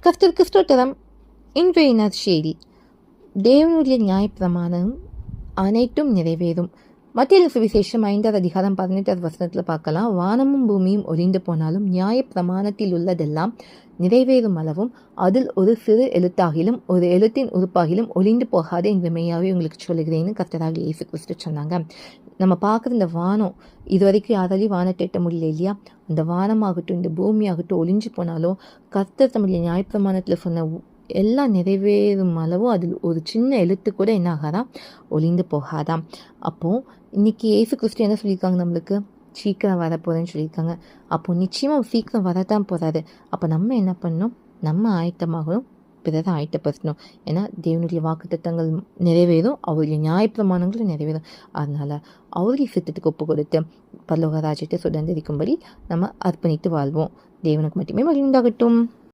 கர்த்தருக்கு ஸ்தோத்திரம். இன்றைய நற்செய்தி, தேவனுடைய நியாயப்பிரமாணம் அனைத்தும் நிறைவேறும். மத்திய சுவிசேஷம் 5வது அதிகாரம் 18வது வசனத்தில் பார்க்கலாம். வானமும் பூமியும் ஒழிந்து போனாலும் நியாயப்பிரமாணத்தில் உள்ளதெல்லாம் நிறைவேறும் அளவும் அதில் ஒரு சிறு எழுத்தாகிலும் ஒரு எழுத்தின் உறுப்பாகிலும் ஒளிந்து போகாது என்று மெய்யாவே உங்களுக்கு சொல்லுகிறேன்னு கர்த்தராகிய இயேசு கிறிஸ்து சொன்னாங்க. நம்ம பார்க்குற இந்த வானம், இது வரைக்கும் யாராலையும் வானத்தை எட்ட முடியல இல்லையா? அந்த வானமாகட்டும் இந்த பூமியாகட்டும் ஒளிஞ்சு போனாலும் கர்த்தர் தம்முடைய நியாயப்பிரமாணத்தில் சொன்ன எல்லாம் நிறைவேறும் அளவும் அதில் ஒரு சின்ன எழுத்து கூட என்ன ஆகாதான், ஒளிந்து போகாதாம். அப்போது இன்னைக்கு இயேசு கிறிஸ்து என்ன சொல்லியிருக்காங்க, நம்மளுக்கு சீக்கிரம் வரப்போகிறேன்னு சொல்லியிருக்காங்க. அப்போது நிச்சயமாக சீக்கிரம் வரதான் போகிறாரு. அப்போ நம்ம என்ன பண்ணணும், நம்ம ஆயத்தமாகணும், பிறரை ஆயத்தப்படுத்தணும். ஏன்னா தேவனுடைய வாக்குத்தத்தங்கள் நிறைவேறும், அவருடைய நியாயப்பிரமாணங்களும் நிறைவேறும். அதனால் அவருடைய சித்தத்துக்கு ஒப்பு கொடுத்து பரலோக ராஜ்யத்தை சுதந்திரிக்கும்படி நம்ம அர்ப்பணித்து வாழ்வோம். தேவனுக்கு மட்டுமே மகிழ்ந்தாகட்டும்.